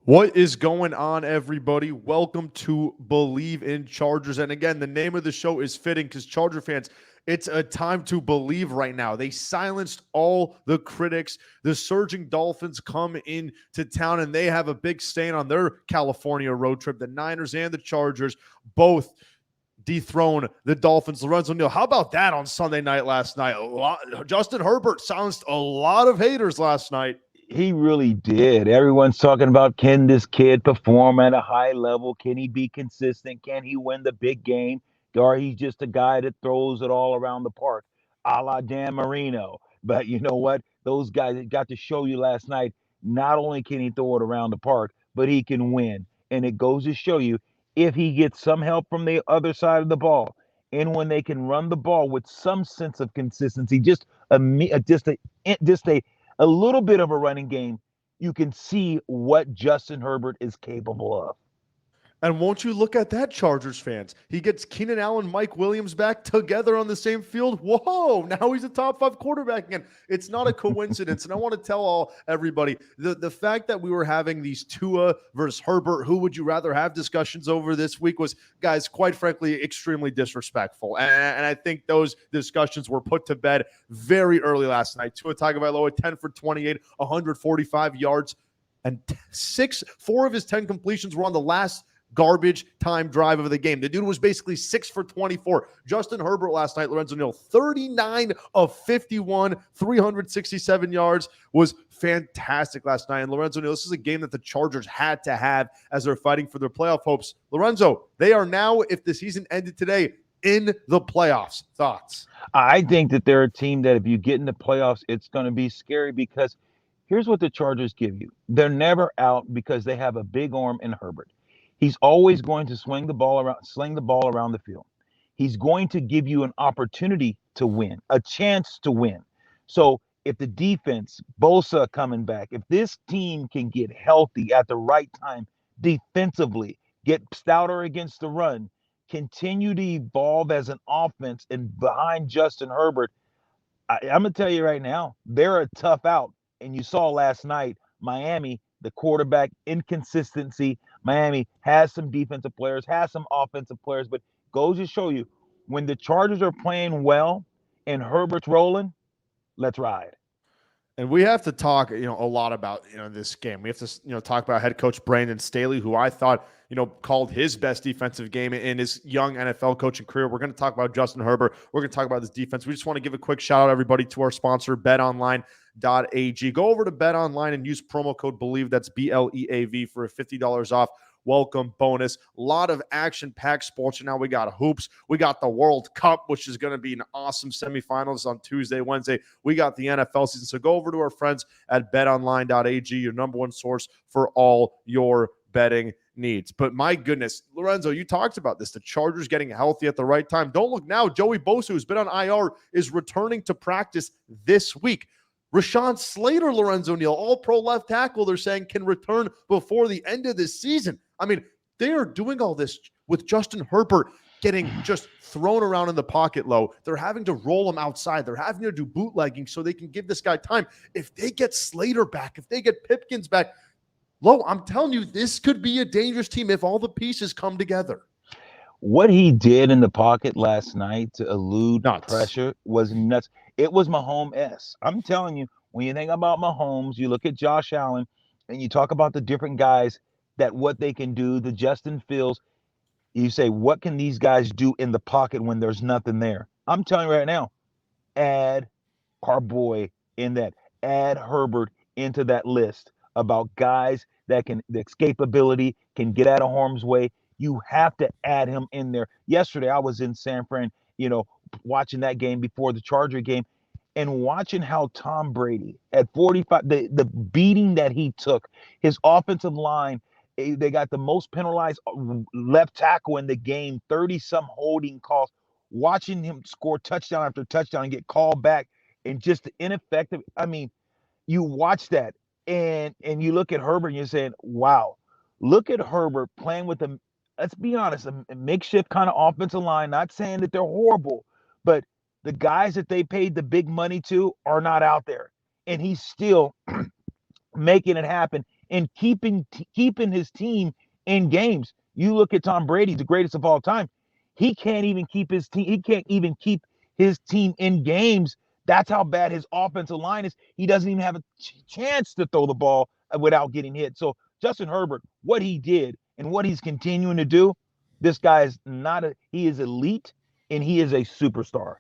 What is going on, everybody? Welcome to Believe in Chargers. And again, the name of the show is fitting because Charger fans, it's a time to believe right now. They silenced all the critics. The surging Dolphins come into town and they have a big stain on their California road trip. The Niners and the Chargers both dethrone the Dolphins. Lorenzo Neal, how about that on Sunday night last night? Justin Herbert silenced a lot of haters last night. He really did. Everyone's talking about, can this kid perform at a high level? Can he be consistent? Can he win the big game? Or he's just a guy that throws it all around the park, a la Dan Marino. But you know what? Those guys got to show you last night. Not only can he throw it around the park, but he can win. And it goes to show you, if he gets some help from the other side of the ball, and when they can run the ball with some sense of consistency, just a little bit of a running game, you can see what Justin Herbert is capable of. And won't you look at that, Chargers fans? He gets Keenan Allen, Mike Williams back together on the same field. Whoa, now he's a top five quarterback again. It's not a coincidence. And I want to tell everybody the fact that we were having these Tua versus Herbert, who would you rather have discussions over this week was, guys, quite frankly, extremely disrespectful. And I think those discussions were put to bed very early last night. Tua Tagovailoa, 10 for 28, 145 yards, and four of his 10 completions were on the last garbage time drive of the game. The dude was basically 6 for 24. Justin Herbert last night, Lorenzo Neal, 39 of 51, 367 yards, was fantastic last night. And Lorenzo Neal, this is a game that the Chargers had to have as they're fighting for their playoff hopes. Lorenzo, they are now, if the season ended today, in the playoffs. Thoughts? I think that they're a team that if you get in the playoffs, it's going to be scary because here's what the Chargers give you. They're never out because they have a big arm in Herbert. He's always going to sling the ball around the field. He's going to give you an opportunity to win, a chance to win. So if the defense, Bosa coming back, if this team can get healthy at the right time defensively, get stouter against the run, continue to evolve as an offense and behind Justin Herbert, I'm going to tell you right now, they're a tough out. And you saw last night, Miami, the quarterback inconsistency. Miami has some defensive players, has some offensive players, but goes to show you when the Chargers are playing well and Herbert's rolling, let's ride. And we have to talk, a lot about, this game. We have to, talk about head coach Brandon Staley, who I thought, called his best defensive game in his young NFL coaching career. We're going to talk about Justin Herbert. We're going to talk about this defense. We just want to give a quick shout out, everybody, to our sponsor, betonline.ag. Go over to BetOnline and use promo code BELIEVE. That's BLEAV for a $50 off welcome bonus. A lot of action-packed sports. Now we got hoops. We got the World Cup, which is going to be an awesome semifinals on Tuesday, Wednesday. We got the NFL season. So go over to our friends at betonline.ag, your number one source for all your betting needs. But my goodness, Lorenzo, you talked about this. The Chargers getting healthy at the right time. Don't look now. Joey Bosa, who's been on IR, is returning to practice this week. Rashawn Slater, Lorenzo Neal, all-pro left tackle, they're saying can return before the end of this season. I mean, they are doing all this with Justin Herbert getting just thrown around in the pocket low. They're having to roll him outside. They're having to do bootlegging so they can give this guy time. If they get Slater back, if they get Pipkins back, I'm telling you, this could be a dangerous team if all the pieces come together. What he did in the pocket last night to elude Nuts. pressure was nuts. It was Mahomes-esque. I'm telling you, when you think about Mahomes, you look at Josh Allen, and you talk about the different guys that what they can do, the Justin Fields, you say, what can these guys do in the pocket when there's nothing there? I'm telling you right now, add our boy in that. Add Herbert into that list about guys that can, the escapability, can get out of harm's way. You have to add him in there. Yesterday, I was in San Fran, watching that game before the Charger game and watching how Tom Brady at 45, the beating that he took, his offensive line, they got the most penalized left tackle in the game, 30-some holding calls. Watching him score touchdown after touchdown and get called back and just the ineffective. I mean, you watch that and you look at Herbert and you're saying, wow, look at Herbert playing with a, let's be honest, a makeshift kind of offensive line. Not saying that they're horrible, but the guys that they paid the big money to are not out there. And he's still making it happen and keeping his team in games. You look at Tom Brady, the greatest of all time. He can't even keep his team. He can't even keep his team in games. That's how bad his offensive line is. He doesn't even have a chance to throw the ball without getting hit. So Justin Herbert, what he did and what he's continuing to do, this guy is not a. He is elite and he is a superstar.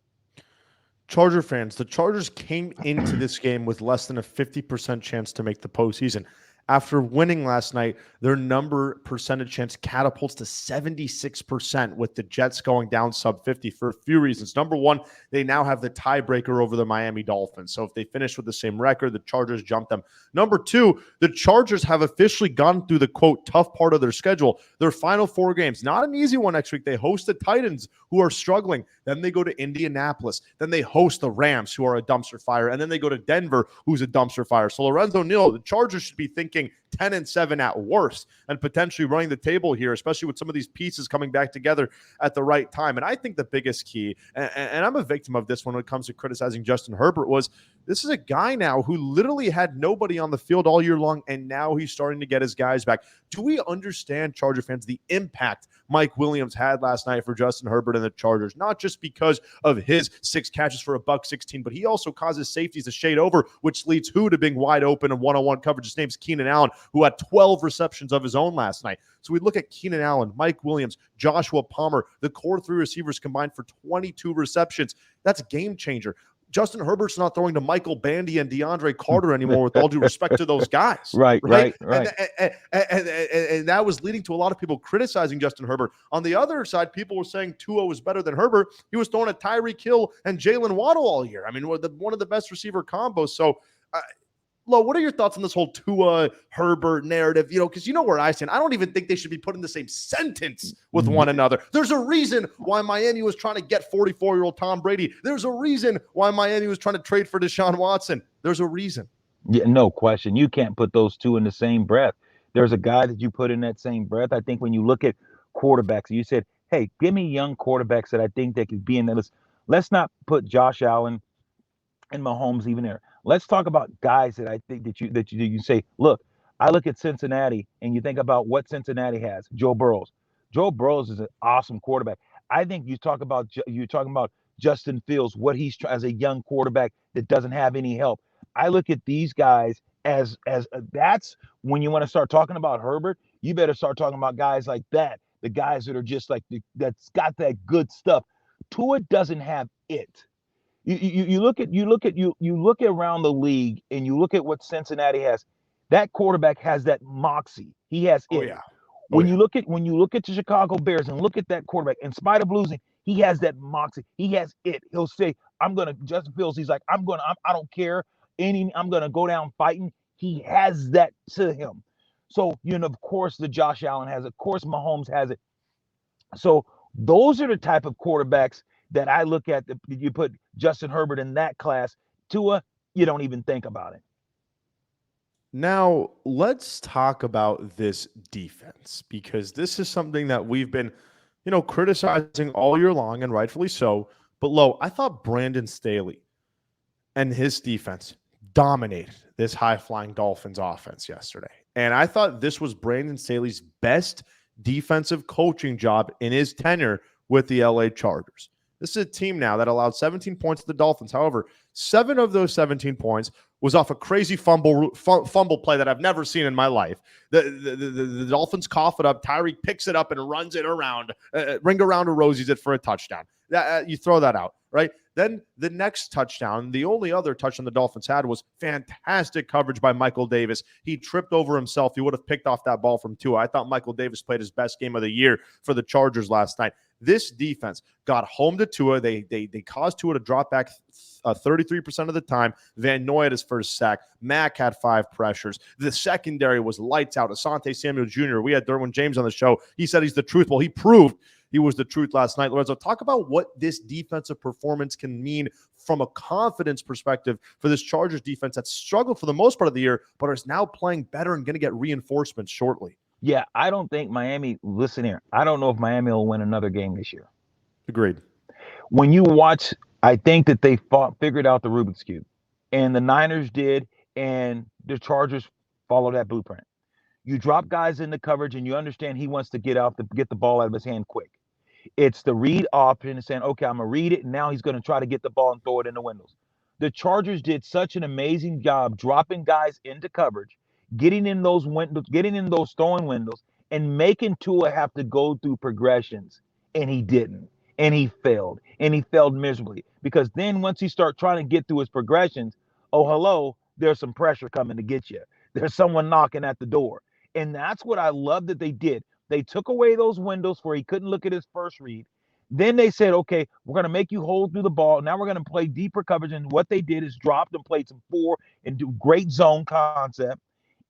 Charger fans, the Chargers came into this game with less than a 50% chance to make the postseason. After winning last night, their number percentage chance catapults to 76% with the Jets going down sub 50 for a few reasons. Number one, they now have the tiebreaker over the Miami Dolphins. So if they finish with the same record, the Chargers jump them. Number two, the Chargers have officially gone through the, quote, tough part of their schedule. Their final 4 games, not an easy one next week. They host the Titans, who are struggling. Then they go to Indianapolis. Then they host the Rams, who are a dumpster fire. And then they go to Denver, who's a dumpster fire. So Lorenzo Neal, the Chargers should be thinking 10-7 at worst and potentially running the table here, especially with some of these pieces coming back together at the right time. And I think the biggest key, and I'm a victim of this when it comes to criticizing Justin Herbert, was this is a guy now who literally had nobody on the field all year long, and now he's starting to get his guys back. Do we understand, Charger fans, the impact Mike Williams had last night for Justin Herbert and the Chargers? Not just because of his 6 catches for $116, but he also causes safeties to shade over, which leads who to being wide open in one-on-one coverage. His name's Keenan Allen, who had 12 receptions of his own last night. So we look at Keenan Allen, Mike Williams, Joshua Palmer, the core 3 receivers combined for 22 receptions. That's a game changer. Justin Herbert's not throwing to Michael Bandy and DeAndre Carter anymore, with all due respect to those guys. Right. And that was leading to a lot of people criticizing Justin Herbert. On the other side, people were saying Tua was better than Herbert. He was throwing at Tyreek Hill and Jalen Waddle all year. I mean, one of the best receiver combos. So, Lo, what are your thoughts on this whole Tua Herbert narrative? Because you know where I stand. I don't even think they should be put in the same sentence with one another. There's a reason why Miami was trying to get 44-year-old Tom Brady. There's a reason why Miami was trying to trade for Deshaun Watson. There's a reason. Yeah, no question. You can't put those two in the same breath. There's a guy that you put in that same breath. I think when you look at quarterbacks, you said, hey, give me young quarterbacks that I think that could be in that list. Let's not put Josh Allen and Mahomes even there. Let's talk about guys that I think that you say, look, I look at Cincinnati and you think about what Cincinnati has. Joe Burrows. Joe Burrows is an awesome quarterback. I think you're talking about Justin Fields, what he's as a young quarterback that doesn't have any help. I look at these guys as that's when you want to start talking about Herbert. You better start talking about guys like that, the guys that are just like that's got that good stuff. Tua doesn't have it. You look at around the league and you look at what Cincinnati has. That quarterback has that moxie. He has it. Oh, yeah. When you look at the Chicago Bears and look at that quarterback, in spite of losing, he has that moxie. He has it. He'll say, Justin Fields, he's like, I don't care. I'm gonna go down fighting. He has that to him. So, of course, the Josh Allen has it. Of course, Mahomes has it. So those are the type of quarterbacks that I look at. You put Justin Herbert in that class. Tua, you don't even think about it. Now, let's talk about this defense, because this is something that we've been, criticizing all year long, and rightfully so. But, Lo, I thought Brandon Staley and his defense dominated this high-flying Dolphins offense yesterday. And I thought this was Brandon Staley's best defensive coaching job in his tenure with the LA Chargers. This is a team now that allowed 17 points to the Dolphins. However, 7 of those 17 points was off a crazy fumble play that I've never seen in my life. The Dolphins cough it up. Tyreek picks it up and runs it around, ring around to Rosie's it for a touchdown. You throw that out, right? Then the next touchdown, the only other touchdown the Dolphins had, was fantastic coverage by Michael Davis. He tripped over himself. He would have picked off that ball from Tua. I thought Michael Davis played his best game of the year for the Chargers last night. This defense got home to Tua. They caused Tua to drop back 33% of the time. Van Noy had his first sack. Mack had 5 pressures. The secondary was lights out. Asante Samuel Jr., we had Derwin James on the show. He said he's the truth. Well, he proved he was the truth last night. Lorenzo, talk about what this defensive performance can mean from a confidence perspective for this Chargers defense that struggled for the most part of the year, but is now playing better and going to get reinforcements shortly. Yeah, I don't think Miami, listen here, I don't know if Miami will win another game this year. Agreed. When you watch, I think that they figured out the Rubik's Cube. And the Niners did, and the Chargers follow that blueprint. You drop guys into coverage and you understand he wants to get the ball out of his hand quick. It's the read option and saying, okay, I'm going to read it, and now he's going to try to get the ball and throw it in the windows. The Chargers did such an amazing job dropping guys into coverage, getting in those windows, getting in those throwing windows, and making Tua have to go through progressions. And he didn't. And he failed. And he failed miserably. Because then once he started trying to get through his progressions, oh, hello, there's some pressure coming to get you. There's someone knocking at the door. And that's what I love that they did. They took away those windows where he couldn't look at his first read. Then they said, okay, we're going to make you hold through the ball. Now we're going to play deeper coverage. And what they did is dropped and played some 4 and do great zone concept.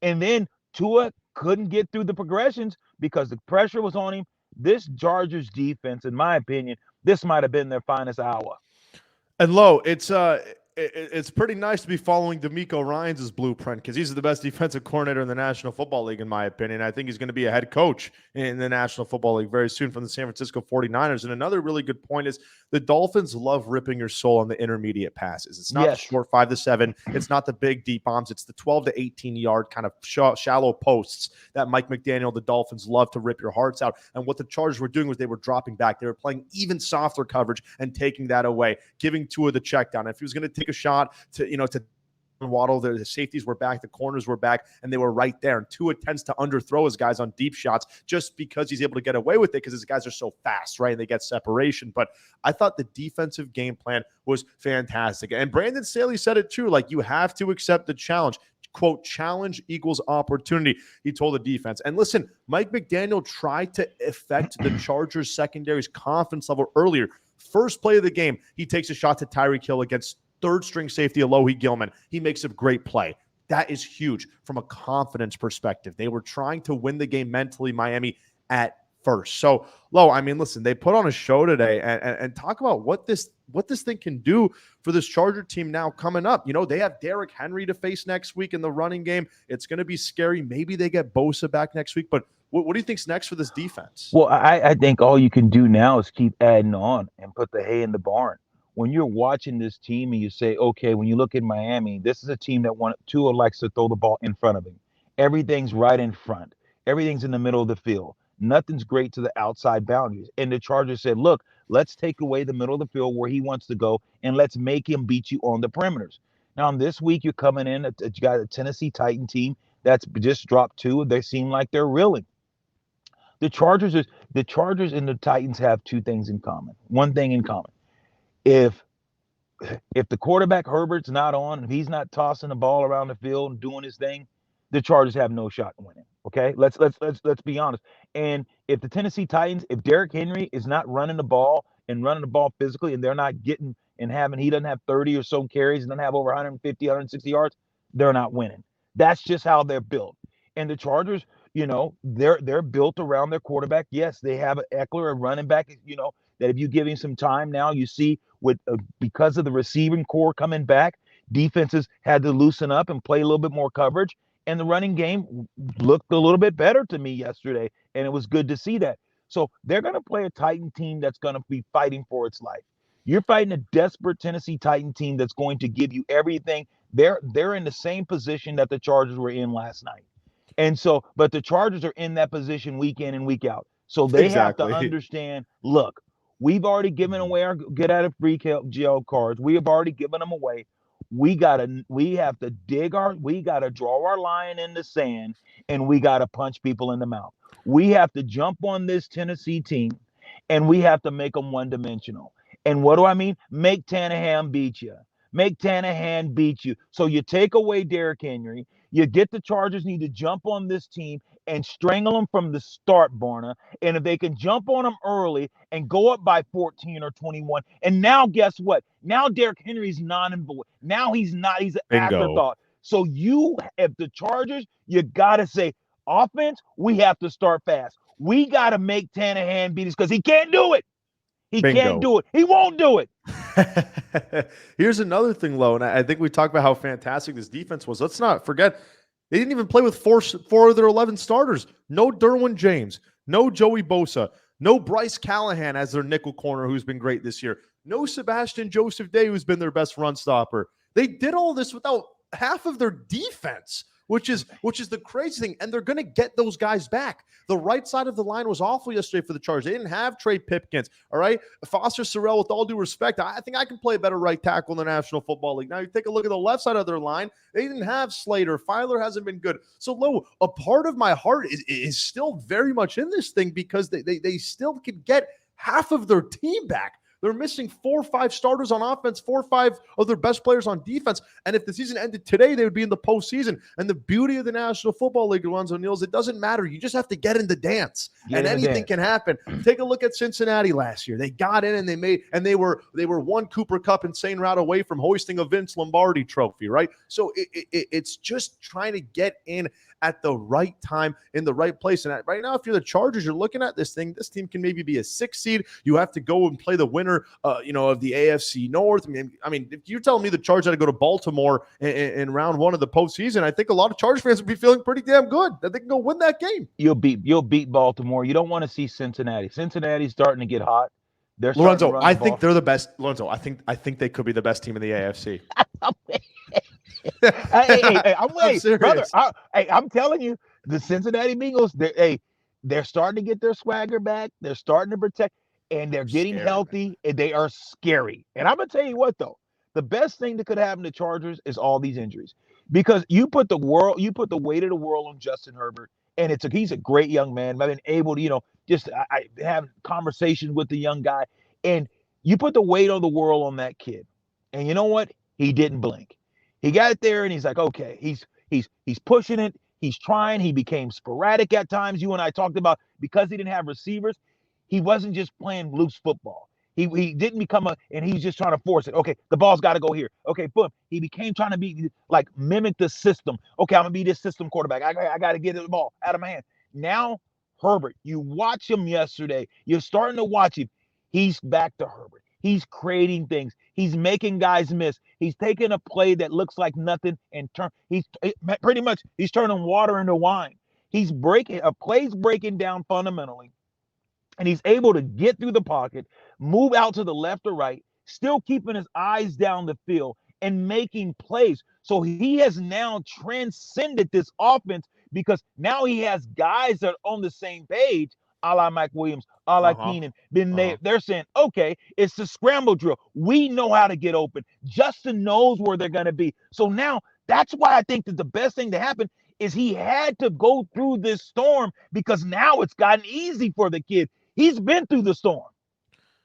And then Tua couldn't get through the progressions because the pressure was on him. This Chargers defense, in my opinion, this might have been their finest hour. And Lo, it's pretty nice to be following DeMeco Ryans' blueprint because he's the best defensive coordinator in the National Football League, in my opinion. I think he's going to be a head coach in the National Football League very soon from the San Francisco 49ers. And another really good point is the Dolphins love ripping your soul on the intermediate passes. It's not the short 5 to 7. It's not the big deep bombs. It's the 12 to 18 yard kind of shallow posts that Mike McDaniel, the Dolphins, love to rip your hearts out. And what the Chargers were doing was they were dropping back. They were playing even softer coverage and taking that away, giving Tua the check down. If he was going to take a shot to Waddle, the safeties were back, the corners were back, and they were right there. And Tua tends to underthrow his guys on deep shots just because he's able to get away with it because his guys are so fast, right? And they get separation. But I thought the defensive game plan was fantastic. And Brandon Staley said it too, like you have to accept the challenge. Quote, challenge equals opportunity, he told the defense. And listen, Mike McDaniel tried to affect the Chargers secondary's confidence level earlier. First play of the game, he takes a shot to Tyreek Hill against third-string safety Alohi Gilman. He makes a great play. That is huge from a confidence perspective. They were trying to win the game mentally, Miami, at first. So, Lo, I mean, listen, they put on a show today and talk about what this thing can do for this Charger team now coming up. You know, they have Derrick Henry to face next week in the running game. It's going to be scary. Maybe they get Bosa back next week. But what do you think's next for this defense? Well, I think all you can do now is keep adding on and put the hay in the barn. When you're watching this team and you say, okay, when you look at Miami, this is a team that Tua likes to throw the ball in front of him. Everything's right in front. Everything's in the middle of the field. Nothing's great to the outside boundaries. And the Chargers said, look, let's take away the middle of the field where he wants to go, and let's make him beat you on the perimeters. Now, this week, you're coming in, you got a Tennessee Titan team that's just dropped 2. They seem like they're reeling. The Chargers and the Titans have 2 things in common. One thing in common. If the quarterback Herbert's not on, if he's not tossing the ball around the field and doing his thing, the Chargers have no shot in winning. Okay, let's be honest. And if the Tennessee Titans, if Derrick Henry is not running the ball physically, and they're not getting and having, he doesn't have 30 or so carries and doesn't have over 150, 160 yards, they're not winning. That's just how they're built. And the Chargers, you know, they're built around their quarterback. Yes, they have an Eckler, a running back, you know, that if you give him some time now, you see with because of the receiving core coming back, defenses had to loosen up and play a little bit more coverage. And the running game looked a little bit better to me yesterday, and it was good to see that. So they're going to play a Titan team that's going to be fighting for its life. You're fighting a desperate Tennessee Titan team that's going to give you everything. They're in the same position that the Chargers were in last night. And so, but the Chargers are in that position week in and week out. So they have to understand, look, we've already given away our get out of free jail cards. We have already given them away. We have to draw our line in the sand, and we got to punch people in the mouth. We have to jump on this Tennessee team, and we have to make them one-dimensional. And what do I mean? Make Tannehill beat you. Make Tannehill beat you. So you take away Derrick Henry. You get the Chargers need to jump on this team and strangle them from the start, Barna. And if they can jump on them early and go up by 14 or 21, and now guess what? Now Derrick Henry's non-involved. Now he's not. He's an afterthought. So if the Chargers, you got to say, offense, we have to start fast. We got to make Tannehill beat us because he can't do it. He can't do it. He won't do it. Here's another thing, Lo, and I think we talked about how fantastic this defense was. Let's not forget, they didn't even play with four of their 11 starters. No Derwin James, no Joey Bosa, no Bryce Callahan as their nickel corner, who's been great this year. No Sebastian Joseph Day, who's been their best run stopper. They did all this without half of their defense. which is the crazy thing. And they're going to get those guys back. The right side of the line was awful yesterday for the Chargers. They didn't have Trey Pipkins. All right, Foster Sorrell, with all due respect, I think I can play a better right tackle in the National Football League. Now you take a look at the left side of their line. They didn't have Slater. Filer hasn't been good. So, Lo, a part of my heart is still very much in this thing because they still can get half of their team back. They're missing 4 or 5 starters on offense, 4 or 5 of their best players on defense. And if the season ended today, they would be in the postseason. And the beauty of the National Football League, Lorenzo Neal, is it doesn't matter. You just have to get in the dance, and anything can happen. Take a look at Cincinnati last year. They got in and they were one Cooper Kupp insane route away from hoisting a Vince Lombardi trophy, right? So it's just trying to get in at the right time in the right place. And right now, if you're the Chargers, you're looking at this thing. This team can maybe be a 6 seed. You have to go and play the winner, of the AFC North. I mean, if you're telling me the Chargers had to go to Baltimore in round 1 of the postseason, I think a lot of Chargers fans would be feeling pretty damn good that they can go win that game. You'll beat Baltimore. You don't want to see Cincinnati. Cincinnati's starting to get hot. They're Lorenzo, I think they're the best. Lorenzo, I think they could be the best team in the AFC. hey, I'm waiting, brother. I'm telling you, the Cincinnati Bengals, they're starting to get their swagger back. They're starting to protect, and they're getting healthy, and they are scary. And I'm gonna tell you what, though, the best thing that could happen to Chargers is all these injuries, because you put the weight of the world on Justin Herbert, and he's a great young man. I've been able to, I have conversations with the young guy, and you put the weight of the world on that kid, and you know what? He didn't blink. He got it there, and he's like, okay, he's pushing it. He's trying. He became sporadic at times. You and I talked about, because he didn't have receivers, he wasn't just playing loose football. He didn't become and he's just trying to force it. Okay, the ball's got to go here. Okay, boom. He became trying to be like mimic the system. Okay, I'm gonna be this system quarterback. I got to get the ball out of my hand. Now, Herbert, you watch him yesterday. You're starting to watch him. He's back to Herbert. He's creating things. He's making guys miss. He's taking a play that looks like nothing and he's turning water into wine. He's play's breaking down fundamentally, and he's able to get through the pocket, move out to the left or right, still keeping his eyes down the field and making plays. So he has now transcended this offense, because now he has guys that are on the same page, a la Mike Williams, a la Keenan. Then they're saying, okay, it's the scramble drill. We know how to get open. Justin knows where they're going to be. So now that's why I think that the best thing to happen is he had to go through this storm, because now it's gotten easy for the kid. He's been through the storm.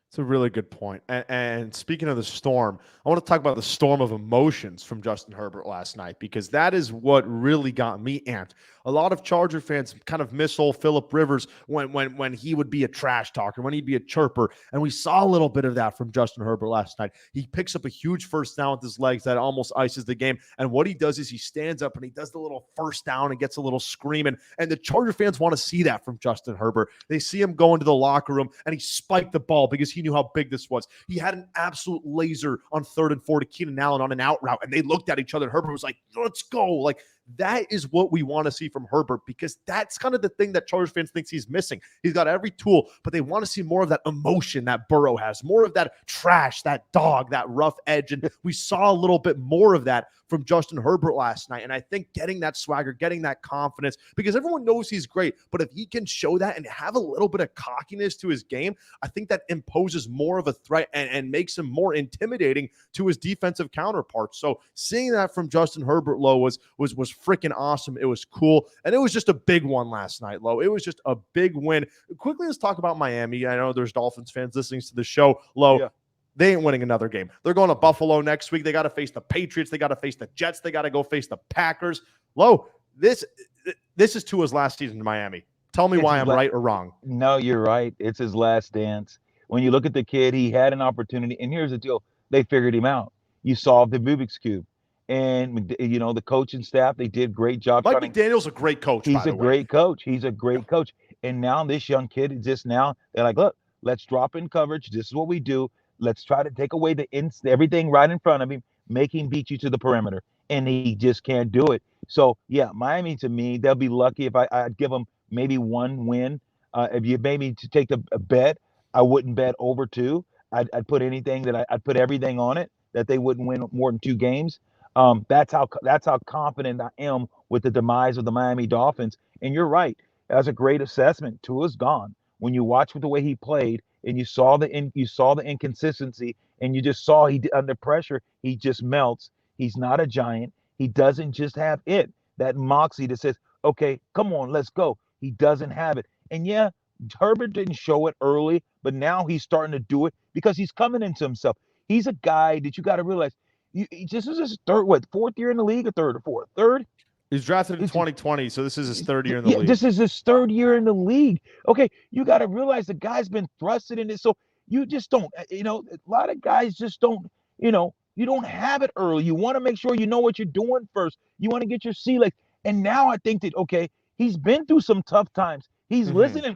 It's a really good point. And speaking of the storm, I want to talk about the storm of emotions from Justin Herbert last night, because that is what really got me amped. A lot of Charger fans kind of miss old Phillip Rivers when he would be a trash talker, when he'd be a chirper. And we saw a little bit of that from Justin Herbert last night. He picks up a huge first down with his legs that almost ices the game. And what he does is he stands up and he does the little first down and gets a little screaming. And the Charger fans want to see that from Justin Herbert. They see him go into the locker room and he spiked the ball because he knew how big this was. He had an absolute laser on 3rd and 4 to Keenan Allen on an out route, and they looked at each other. Herbert was like, let's go. Like, that is what we want to see from Herbert, because that's kind of the thing that Chargers fans thinks he's missing. He's got every tool, but they want to see more of that emotion that Burrow has, more of that trash, that dog, that rough edge. And we saw a little bit more of that from Justin Herbert last night. And I think getting that swagger, getting that confidence, because everyone knows he's great, but if he can show that and have a little bit of cockiness to his game, I think that imposes more of a threat and makes him more intimidating to his defensive counterparts. So seeing that from Justin Herbert, Lo, was freaking awesome. It was cool. And it was just a big one last night, Lo. It was just a big win. Quickly, let's talk about Miami. I know there's Dolphins fans listening to the show, Lo. Yeah. They ain't winning another game. They're going to Buffalo next week. They got to face the Patriots. They got to face the Jets. They got to go face the Packers. Lo, this is Tua's last season in Miami. Tell me why I'm right or wrong. No, you're right. It's his last dance. When you look at the kid, he had an opportunity. And here's the deal. They figured him out. You solved the Rubik's Cube. And, the coaching staff, they did a great job. Mike McDaniel's a great coach, He's a great coach. He's a great coach. And now this young kid is just now, they're like, look, let's drop in coverage. This is what we do. Let's try to take away everything right in front of him, make him beat you to the perimeter. And he just can't do it. So, yeah, Miami, to me, they'll be lucky if I'd give them maybe one win. If you maybe to take a bet, I wouldn't bet over 2. I'd put anything I'd put everything on it that they wouldn't win more than 2 games. That's how confident I am with the demise of the Miami Dolphins. And you're right. That's a great assessment. Tua's gone. When you watch the way he played and you saw the inconsistency and you just saw under pressure, he just melts. He's not a giant. He doesn't just have that moxie that says, okay, come on, let's go. He doesn't have it. And yeah, Herbert didn't show it early, but now he's starting to do it because he's coming into himself. He's a guy that you got to realize this is his fourth year in the league, or third or fourth? Third? He's drafted in It's, 2020, so this is his third year in the yeah, league. this is his third year in the league. Okay, you got to realize the guy's been thrusted in it. So you just don't, a lot of guys just don't, you don't have it early. You want to make sure you know what you're doing first. You want to get your sea legs. And now I think that, okay, he's been through some tough times. He's listening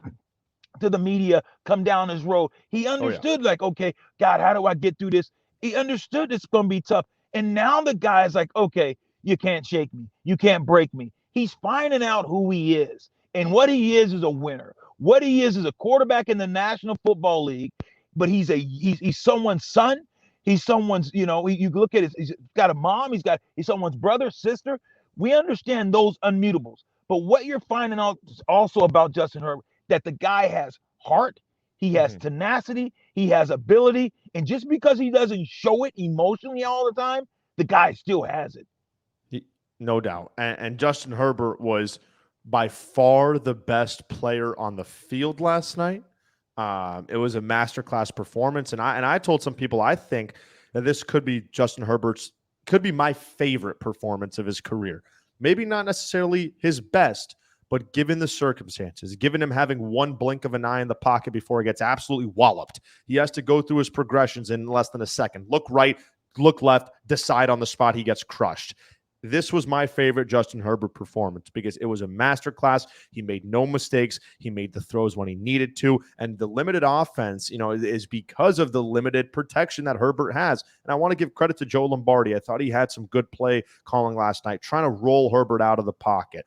to the media come down his road. He understood, like, okay, God, how do I get through this? He understood it's going to be tough. And now the guy's like, okay, you can't shake me. You can't break me. He's finding out who he is. And what he is a winner. What he is a quarterback in the National Football League, but he's someone's son. He's someone's, you look at he's got a mom, he's someone's brother, sister. We understand those unmutables. But what you're finding out also about Justin Herbert, that the guy has heart, he has tenacity, he has ability, and just because he doesn't show it emotionally all the time, the guy still has it. No doubt. And Justin Herbert was by far the best player on the field last night. It was a masterclass performance, and I told some people I think that this could be my favorite performance of his career. Maybe not necessarily his best, but given the circumstances, given him having one blink of an eye in the pocket before he gets absolutely walloped, he has to go through his progressions in less than a second. Look right, look left, decide on the spot, he gets crushed. This was my favorite Justin Herbert performance because it was a masterclass. He made no mistakes. He made the throws when he needed to. And the limited offense, is because of the limited protection that Herbert has. And I want to give credit to Joe Lombardi. I thought he had some good play calling last night, trying to roll Herbert out of the pocket.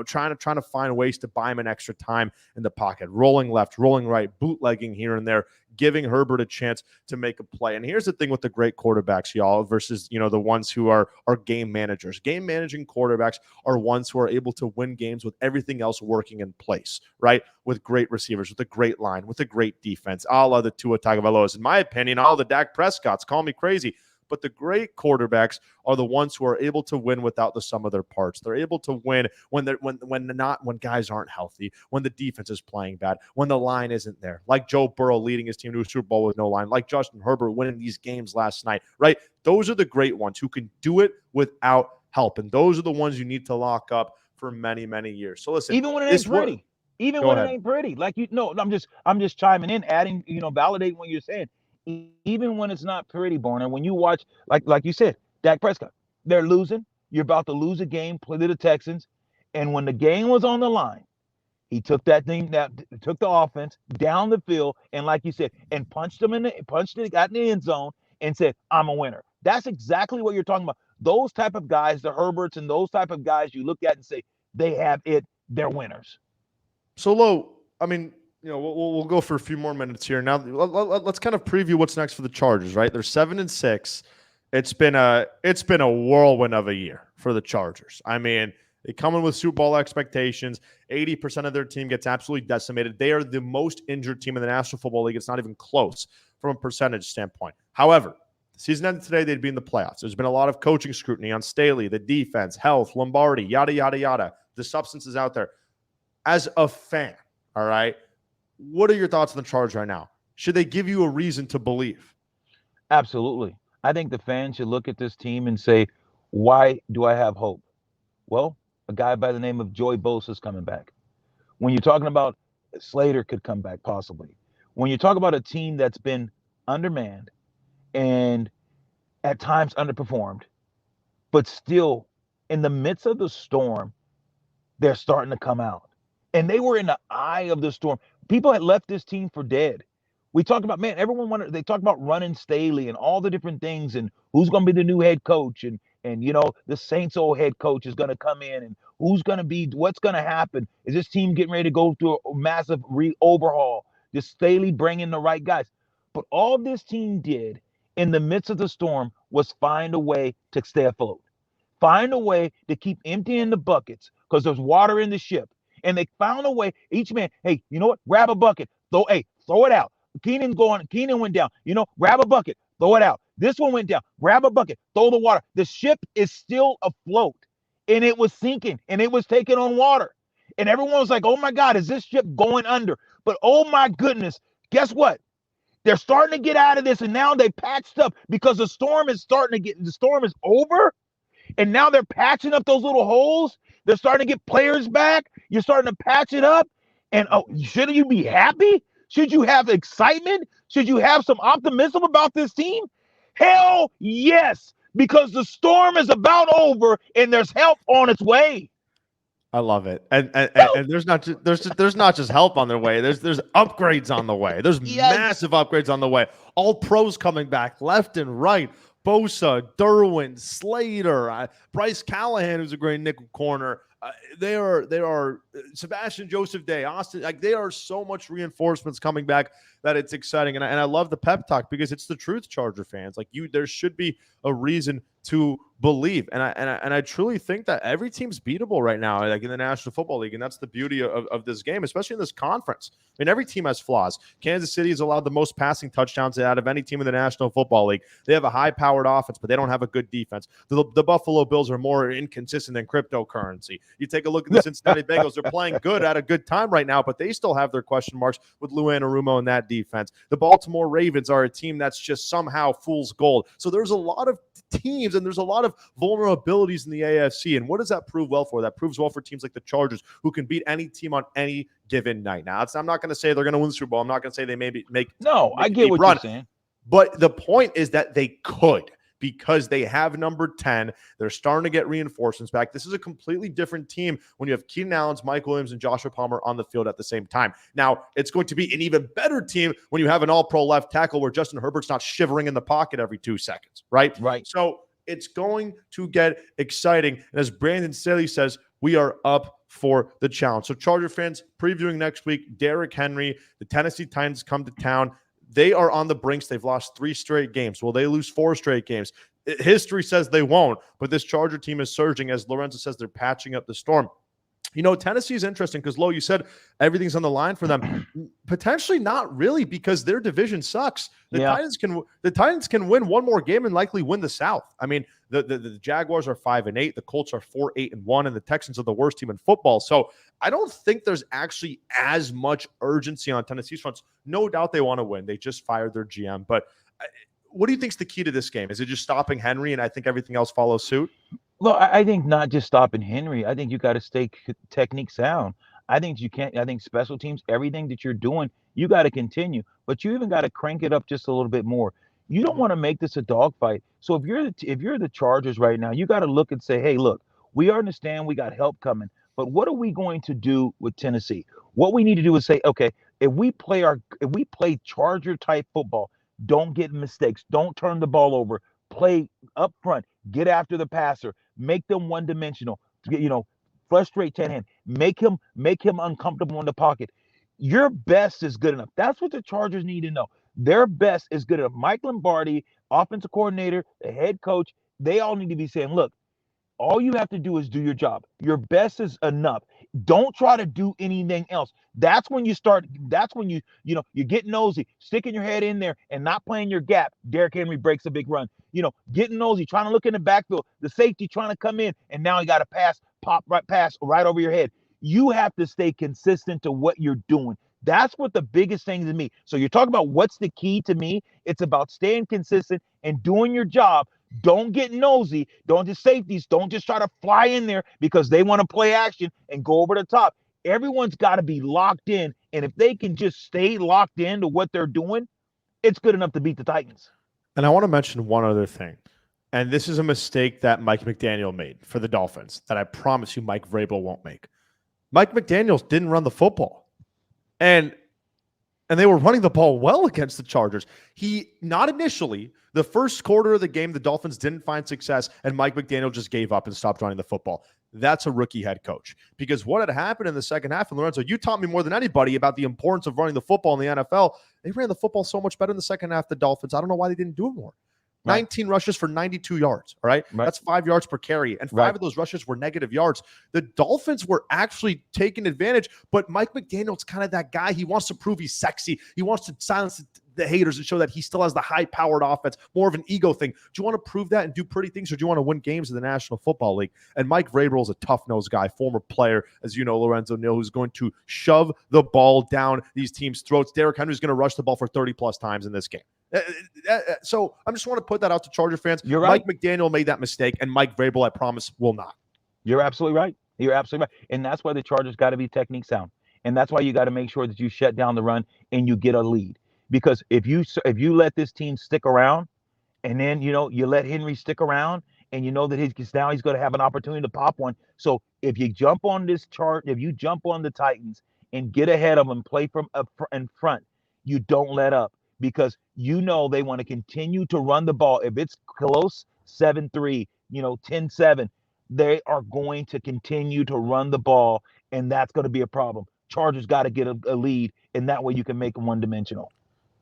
Trying to find ways to buy him an extra time in the pocket, rolling left, rolling right, bootlegging here and there, giving Herbert a chance to make a play. And here's the thing with the great quarterbacks, y'all, versus, the ones who are game managers. Game managing quarterbacks are ones who are able to win games with everything else working in place, right? With great receivers, with a great line, with a great defense, a la the Tua Tagovailoas. In my opinion, all the Dak Prescotts, call me crazy. But the great quarterbacks are the ones who are able to win without the sum of their parts. They're able to win when guys aren't healthy, when the defense is playing bad, when the line isn't there. Like Joe Burrow leading his team to a Super Bowl with no line, like Justin Herbert winning these games last night, right? Those are the great ones who can do it without help. And those are the ones you need to lock up for many, many years. So listen, even when it ain't pretty. Even when it ain't pretty. Like, I'm just chiming in, adding, validating what you're saying. Even when it's not pretty, Borna, when you watch, like you said, Dak Prescott, they're losing. You're about to lose a game, play to the Texans. And when the game was on the line, he took took the offense down the field, and like you said, and got in the end zone and said, I'm a winner. That's exactly what you're talking about. Those type of guys, the Herberts and those type of guys you look at and say, they have it, they're winners. So, Lo, I mean, we'll go for a few more minutes here. Now, let's kind of preview what's next for the Chargers, right? They're 7-6. It's been a whirlwind of a year for the Chargers. I mean, they come in with Super Bowl expectations. 80% of their team gets absolutely decimated. They are the most injured team in the National Football League. It's not even close from a percentage standpoint. However, the season ended today, they'd be in the playoffs. There's been a lot of coaching scrutiny on Staley, the defense, health, Lombardi, yada, yada, yada. The substance is out there. As a fan, all right, what are your thoughts on the Chargers right now? Should they give you a reason to believe? Absolutely. I think the fans should look at this team and say, why do I have hope? Well, a guy by the name of Joey Bosa is coming back. When you're talking about Slater could come back possibly. When you talk about a team that's been undermanned and at times underperformed, but still in the midst of the storm, they're starting to come out. And they were in the eye of the storm. People had left this team for dead. We talked about, man, they talked about running Staley and all the different things and who's going to be the new head coach. And the Saints old head coach is going to come in and what's going to happen? Is this team getting ready to go through a massive overhaul? Is Staley bringing the right guys? But all this team did in the midst of the storm was find a way to stay afloat. Find a way to keep emptying the buckets because there's water in the ship. And they found a way. Each man, hey, you know what? Grab a bucket. Throw it out. Keenan went down. Grab a bucket. Throw it out. This one went down. Grab a bucket. Throw the water. The ship is still afloat, and it was sinking, and it was taking on water. And everyone was like, "Oh my God, is this ship going under?" But oh my goodness, guess what? They're starting to get out of this, and now they patched up because the storm is over. And now they're patching up those little holes. They're starting to get players back. You're starting to patch it up. And shouldn't you be happy? Should you have excitement? Should you have some optimism about this team? Hell yes, because the storm is about over and there's help on its way. I love it, and there's not just help on their way. There's upgrades on the way. There's massive upgrades on the way. All pros coming back left and right. Bosa, Derwin, Slater, Bryce Callahan, who's a great nickel corner. They are Sebastian Joseph Day, Austin. Like, they are so much reinforcements coming back that it's exciting. And I love the pep talk because it's the truth, Charger fans. Like, there should be a reason to believe. And I truly think that every team's beatable right now, like in the National Football League. And that's the beauty of this game, especially in this conference. I mean, every team has flaws. Kansas City has allowed the most passing touchdowns out of any team in the National Football League. They have a high-powered offense, but they don't have a good defense. The Buffalo Bills are more inconsistent than cryptocurrency. You take a look at the Cincinnati Bengals. They're playing good at a good time right now, but they still have their question marks with Lou Anarumo and that defense. The Baltimore Ravens are a team that's just somehow fool's gold. So there's a lot of teams and there's a lot of vulnerabilities in the AFC. And what does that prove well for? That proves well for teams like the Chargers, who can beat any team on any given night. Now, I'm not going to say they're going to win the Super Bowl. I'm not going to say they maybe make I get what you're saying. But the point is that they could, because they have number 10. They're starting to get reinforcements back. This is a completely different team when you have Keenan Allen, Mike Williams, and Joshua Palmer on the field at the same time. Now, it's going to be an even better team when you have an all-pro left tackle where Justin Herbert's not shivering in the pocket every 2 seconds, right? Right. So it's going to get exciting. And as Brandon Staley says, we are up for the challenge. So Charger fans, previewing next week, Derrick Henry, the Tennessee Titans come to town. They are on the brinks. They've lost 3 straight games. Will they lose 4 straight games? History says they won't, but this Charger team is surging. As Lorenzo says, they're patching up the storm. Tennessee is interesting because, Lo, you said everything's on the line for them. Potentially not really, because their division sucks. The Titans can win one more game and likely win the South. I mean, the Jaguars are 5-8, the Colts are 4-8-1, and the Texans are the worst team in football. So I don't think there's actually as much urgency on Tennessee's fronts. No doubt they want to win. They just fired their GM. But what do you think is the key to this game? Is it just stopping Henry and I think everything else follows suit? Well, I think not just stopping Henry. I think you got to stay technique sound. I think special teams, everything that you're doing, you got to continue. But you even got to crank it up just a little bit more. You don't want to make this a dogfight. So if you're the Chargers right now, you got to look and say, hey, look, we understand we got help coming, but what are we going to do with Tennessee? What we need to do is say, okay, if we play Charger type football, don't get mistakes, don't turn the ball over, play up front, get after the passer, make them one-dimensional, frustrate Tannehill, make him uncomfortable in the pocket. Your best is good enough. That's what the Chargers need to know. Their best is good enough. Mike Lombardi, offensive coordinator, the head coach, they all need to be saying, look, all you have to do is do your job. Your best is enough. Don't try to do anything else. That's when you get nosy, sticking your head in there and not playing your gap. Derrick Henry breaks a big run. Getting nosy, trying to look in the backfield, the safety trying to come in, and now you got a pass right over your head. You have to stay consistent to what you're doing. That's what the biggest thing to me. So you're talking about what's the key to me? It's about staying consistent and doing your job. Don't get nosy. Don't just try to fly in there because they want to play action and go over the top. Everyone's got to be locked in. And if they can just stay locked into what they're doing, it's good enough to beat the Titans. And I want to mention one other thing. And this is a mistake that Mike McDaniel made for the Dolphins that I promise you Mike Vrabel won't make. Mike McDaniels didn't run the football. And they were running the ball well against the Chargers. Not initially. The first quarter of the game, the Dolphins didn't find success, and Mike McDaniel just gave up and stopped running the football. That's a rookie head coach. Because what had happened in the second half, and Lorenzo, you taught me more than anybody about the importance of running the football in the NFL. They ran the football so much better in the second half, the Dolphins. I don't know why they didn't do it more. Right. 19 rushes for 92 yards. All right. Right. That's 5 yards per carry. And 5 Right. of those rushes were negative yards. The Dolphins were actually taking advantage, but Mike McDaniel's kind of that guy. He wants to prove he's sexy. He wants to silence the haters and show that he still has the high-powered offense, more of an ego thing. Do you want to prove that and do pretty things, or do you want to win games in the National Football League? And Mike Vrabel is a tough-nosed guy, former player, as you know, Lorenzo Neal, who's going to shove the ball down these teams' throats. Derrick Henry's going to rush the ball for 30-plus times in this game. So I just want to put that out to Charger fans. You're right. Mike McDaniel made that mistake, and Mike Vrabel, I promise, will not. You're absolutely right. You're absolutely right. And that's why the Chargers got to be technique sound. And that's why you got to make sure that you shut down the run and you get a lead. Because if you let this team stick around, and then you let Henry stick around, and you know that he's going to have an opportunity to pop one. So if you jump on this chart, if you jump on the Titans and get ahead of them, play from up in front, you don't let up, because they want to continue to run the ball. If it's close, 7-3, 10-7, they are going to continue to run the ball, and that's going to be a problem. Chargers got to get a lead, and that way you can make them one-dimensional.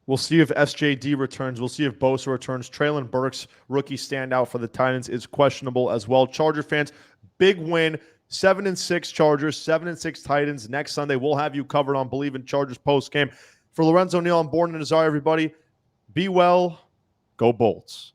We'll see if SJD returns. We'll see if Bosa returns. Traylon Burks, rookie standout for the Titans, is questionable as well. Charger fans, big win. 7-6 Chargers, 7-6 Titans. Next Sunday, we'll have you covered on Believe in Chargers postgame. For Lorenzo Neal, I'm Born and Azar, everybody. Be well. Go Bolts.